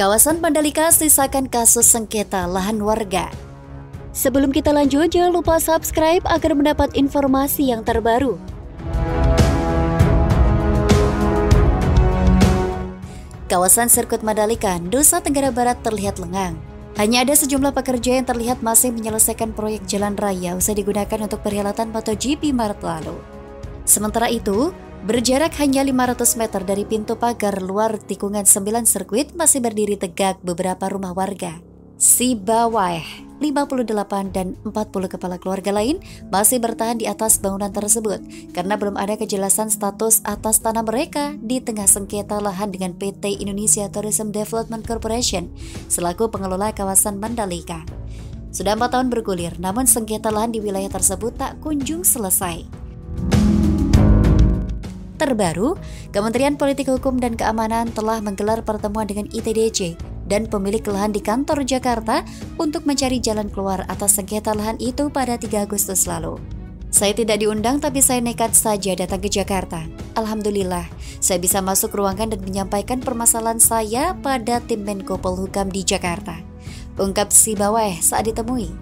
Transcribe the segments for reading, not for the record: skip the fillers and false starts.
Kawasan Mandalika sisakan kasus sengketa lahan warga. Sebelum kita lanjut, jangan lupa subscribe agar mendapat informasi yang terbaru. Kawasan sirkuit Mandalika, Nusa Tenggara Barat terlihat lengang. Hanya ada sejumlah pekerja yang terlihat masih menyelesaikan proyek jalan raya usai digunakan untuk perhelatan MotoGP Maret lalu. Sementara itu, berjarak hanya 500 meter dari pintu pagar luar tikungan 9 sirkuit masih berdiri tegak beberapa rumah warga. Sibawah, 58 dan 40 kepala keluarga lain masih bertahan di atas bangunan tersebut karena belum ada kejelasan status atas tanah mereka di tengah sengketa lahan dengan PT Indonesia Tourism Development Corporation selaku pengelola kawasan Mandalika. Sudah 4 tahun bergulir, namun sengketa lahan di wilayah tersebut tak kunjung selesai. Terbaru, Kementerian Politik Hukum dan Keamanan telah menggelar pertemuan dengan ITDC dan pemilik lahan di kantor Jakarta untuk mencari jalan keluar atas sengketa lahan itu pada 3 Agustus lalu. Saya tidak diundang tapi saya nekat saja datang ke Jakarta. Alhamdulillah, saya bisa masuk ruangan dan menyampaikan permasalahan saya pada tim Menko Polhukam di Jakarta, ungkap Sibawah saat ditemui.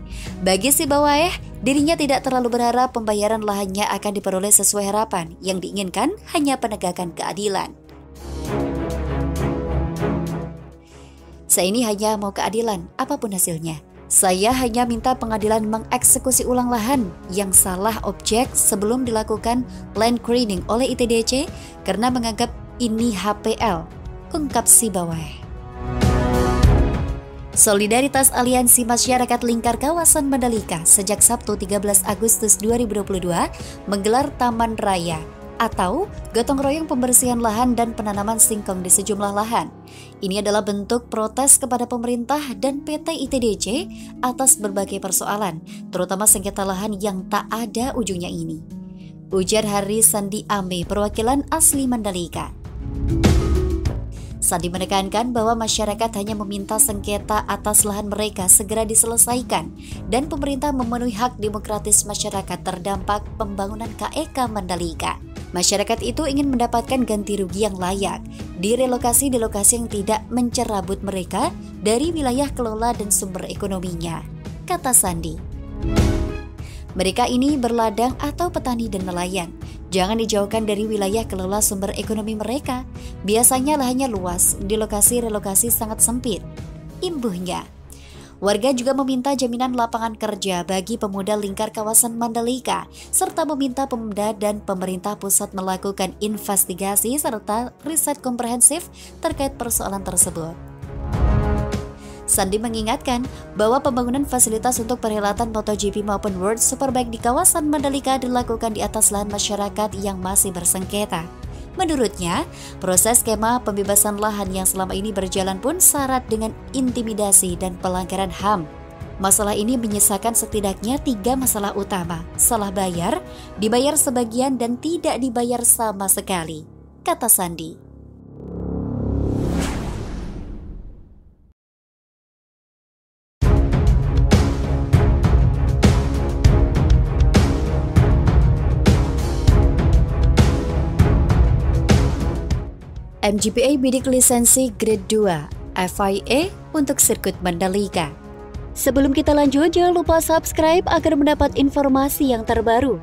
Bagi Sibawah, dirinya tidak terlalu berharap pembayaran lahannya akan diperoleh sesuai harapan. Yang diinginkan hanya penegakan keadilan. Saya ini hanya mau keadilan, apapun hasilnya. Saya hanya minta pengadilan mengeksekusi ulang lahan yang salah objek sebelum dilakukan land clearing oleh ITDC karena menganggap ini HPL, ungkap Sibawah. Solidaritas Aliansi Masyarakat Lingkar Kawasan Mandalika sejak Sabtu 13 Agustus 2022 menggelar Taman Raya atau gotong royong pembersihan lahan dan penanaman singkong di sejumlah lahan. Ini adalah bentuk protes kepada pemerintah dan PT ITDC atas berbagai persoalan, terutama sengketa lahan yang tak ada ujungnya ini. Ujar Hari Sandi Ame, perwakilan asli Mandalika. Sandi menekankan bahwa masyarakat hanya meminta sengketa atas lahan mereka segera diselesaikan dan pemerintah memenuhi hak demokratis masyarakat terdampak pembangunan KEK Mandalika. Masyarakat itu ingin mendapatkan ganti rugi yang layak, direlokasi di lokasi yang tidak mencerabut mereka dari wilayah kelola dan sumber ekonominya, kata Sandi. Mereka ini berladang atau petani dan nelayan. Jangan dijauhkan dari wilayah kelola sumber ekonomi mereka. Biasanya lahannya luas, di lokasi relokasi sangat sempit. Imbuhnya. Warga juga meminta jaminan lapangan kerja bagi pemuda lingkar kawasan Mandalika, serta meminta Pemda dan pemerintah pusat melakukan investigasi serta riset komprehensif terkait persoalan tersebut. Sandi mengingatkan bahwa pembangunan fasilitas untuk perhelatan MotoGP maupun World Superbike di kawasan Mandalika dilakukan di atas lahan masyarakat yang masih bersengketa. Menurutnya, proses skema pembebasan lahan yang selama ini berjalan pun syarat dengan intimidasi dan pelanggaran HAM. Masalah ini menyisakan setidaknya 3 masalah utama: salah bayar, dibayar sebagian, dan tidak dibayar sama sekali, kata Sandi. MGPA bidik lisensi Grade 2 FIA untuk sirkuit Mandalika. Sebelum kita lanjut, jangan lupa subscribe agar mendapat informasi yang terbaru.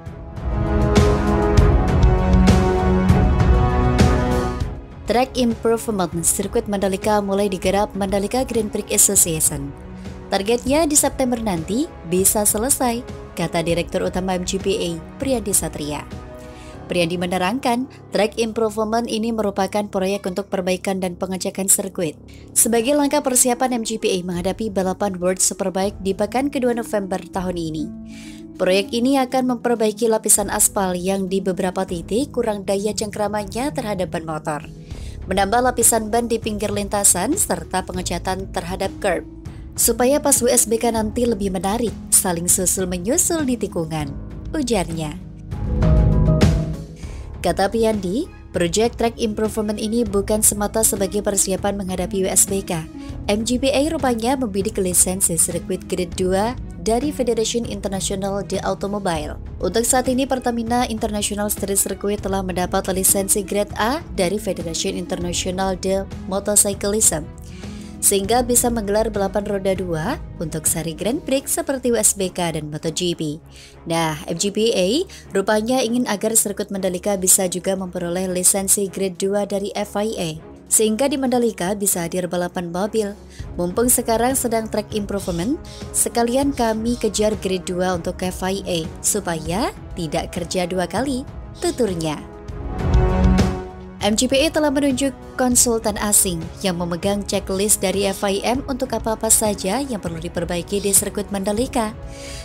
Track Improvement sirkuit Mandalika mulai digarap Mandalika Grand Prix Association. Targetnya di September nanti bisa selesai, kata Direktur Utama MGPA, Priyandi Satria. Priyandi menerangkan, track improvement ini merupakan proyek untuk perbaikan dan pengecekan sirkuit sebagai langkah persiapan MGPA menghadapi balapan World Superbike di pekan kedua November tahun ini. Proyek ini akan memperbaiki lapisan aspal yang di beberapa titik kurang daya cengkramannya terhadap ban motor, menambah lapisan ban di pinggir lintasan serta pengecatan terhadap curb, supaya pas WSBK nanti lebih menarik, saling susul-menyusul di tikungan, ujarnya. Kata Priyandi, proyek track improvement ini bukan semata sebagai persiapan menghadapi WSBK. MGPA rupanya membidik lisensi sirkuit Grade 2 dari Federation International de Automobile. Untuk saat ini, Pertamina International Street Circuit telah mendapat lisensi Grade A dari Federation International de Motorcyclism. sehingga bisa menggelar balapan roda 2 untuk seri Grand Prix seperti USBK dan MotoGP. Nah, MGPA rupanya ingin agar sirkuit Mandalika bisa juga memperoleh lisensi Grade 2 dari FIA, sehingga di Mandalika bisa hadir balapan mobil. Mumpung sekarang sedang track improvement, sekalian kami kejar Grade 2 untuk FIA supaya tidak kerja 2 kali, tuturnya. MGPA telah menunjuk konsultan asing yang memegang checklist dari FIM untuk apa-apa saja yang perlu diperbaiki di sirkuit Mandalika.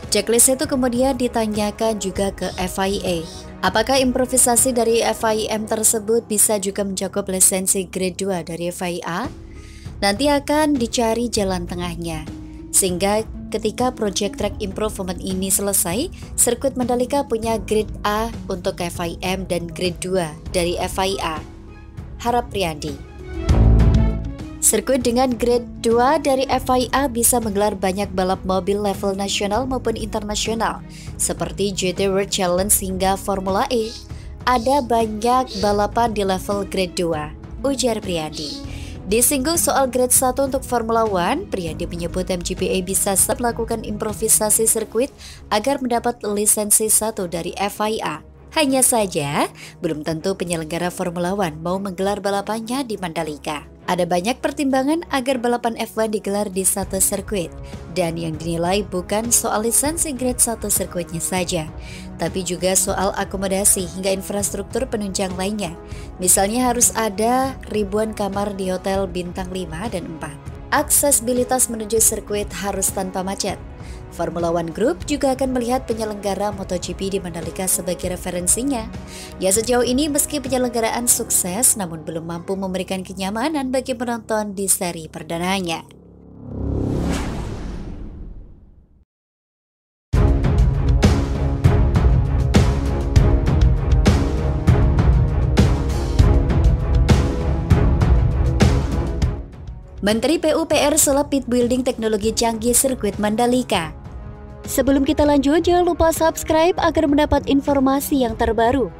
Checklist itu kemudian ditanyakan juga ke FIA. Apakah improvisasi dari FIM tersebut bisa juga mencakup lisensi Grade 2 dari FIA? Nanti akan dicari jalan tengahnya, sehingga ketika project track improvement ini selesai, sirkuit Mandalika punya Grade A untuk FIM dan Grade 2 dari FIA. Harap Priandi. Sirkuit dengan Grade 2 dari FIA bisa menggelar banyak balap mobil level nasional maupun internasional, seperti GT World Challenge hingga Formula E. Ada banyak balapan di level Grade 2, ujar Priandi. Disinggung soal Grade 1 untuk Formula One, Priandi menyebut MGPA bisa melakukan improvisasi sirkuit agar mendapat lisensi 1 dari FIA. Hanya saja, belum tentu penyelenggara Formula One mau menggelar balapannya di Mandalika. Ada banyak pertimbangan agar balapan F1 digelar di satu sirkuit, dan yang dinilai bukan soal lisensi Grade 1 sirkuitnya saja, tapi juga soal akomodasi hingga infrastruktur penunjang lainnya. Misalnya harus ada ribuan kamar di hotel bintang 5 dan 4. Aksesibilitas menuju sirkuit harus tanpa macet. Formula One Group juga akan melihat penyelenggara MotoGP di Mandalika sebagai referensinya. Ya, sejauh ini meski penyelenggaraan sukses, namun belum mampu memberikan kenyamanan bagi penonton di seri perdananya. Menteri PUPR sulap pit building teknologi canggih sirkuit Mandalika. Sebelum kita lanjut, jangan lupa subscribe agar mendapat informasi yang terbaru.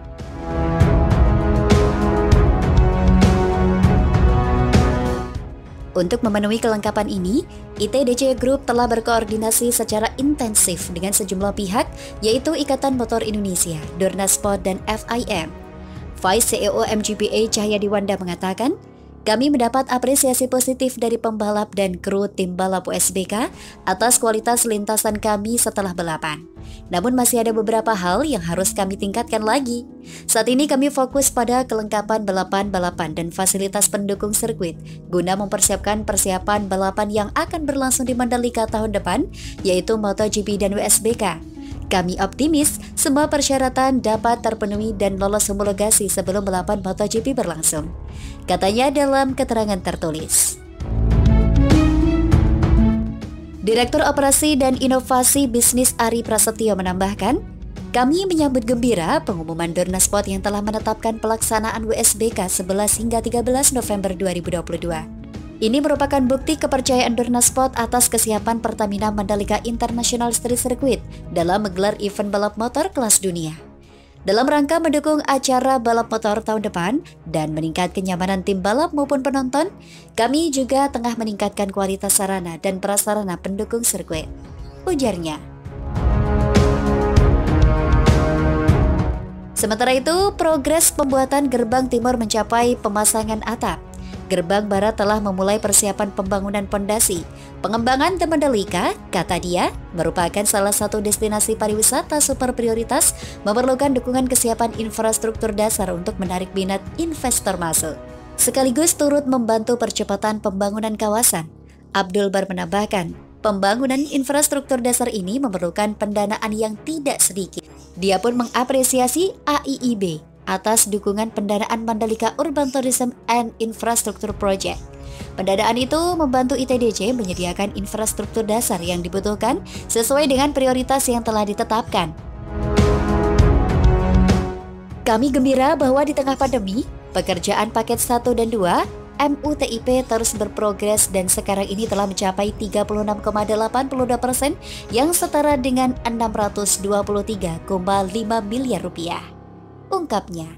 Untuk memenuhi kelengkapan ini, ITDC Group telah berkoordinasi secara intensif dengan sejumlah pihak, yaitu Ikatan Motor Indonesia, Dornasport, dan FIM. Vice CEO MGPA Cahyadi Wanda mengatakan, kami mendapat apresiasi positif dari pembalap dan kru tim balap USBK atas kualitas lintasan kami setelah balapan. Namun masih ada beberapa hal yang harus kami tingkatkan lagi. Saat ini kami fokus pada kelengkapan balapan dan fasilitas pendukung sirkuit guna mempersiapkan persiapan balapan yang akan berlangsung di Mandalika tahun depan, yaitu MotoGP dan USBK. Kami optimis semua persyaratan dapat terpenuhi dan lolos homologasi sebelum balapan MotoGP berlangsung, katanya dalam keterangan tertulis. Direktur Operasi dan Inovasi Bisnis Ari Prasetyo menambahkan, kami menyambut gembira pengumuman Dornasport yang telah menetapkan pelaksanaan WSBK 11 hingga 13 November 2022. Ini merupakan bukti kepercayaan Dornasport atas kesiapan Pertamina Mandalika International Street Circuit dalam menggelar event balap motor kelas dunia. Dalam rangka mendukung acara balap motor tahun depan dan meningkat kenyamanan tim balap maupun penonton, kami juga tengah meningkatkan kualitas sarana dan prasarana pendukung sirkuit, ujarnya. Sementara itu, progres pembuatan gerbang timur mencapai pemasangan atap. Gerbang Barat telah memulai persiapan pembangunan pondasi. Pengembangan The Mandalika, kata dia, merupakan salah satu destinasi pariwisata super prioritas, memerlukan dukungan kesiapan infrastruktur dasar untuk menarik minat investor masuk, sekaligus turut membantu percepatan pembangunan kawasan. Abdul Bar menambahkan, pembangunan infrastruktur dasar ini memerlukan pendanaan yang tidak sedikit. Dia pun mengapresiasi AIIB atas dukungan pendanaan Mandalika Urban Tourism and Infrastructure Project. Pendanaan itu membantu ITDC menyediakan infrastruktur dasar yang dibutuhkan sesuai dengan prioritas yang telah ditetapkan. Kami gembira bahwa di tengah pandemi, pekerjaan paket 1 dan 2 MUTIP terus berprogres dan sekarang ini telah mencapai 36,82% yang setara dengan 623,5 miliar rupiah, ungkapnya.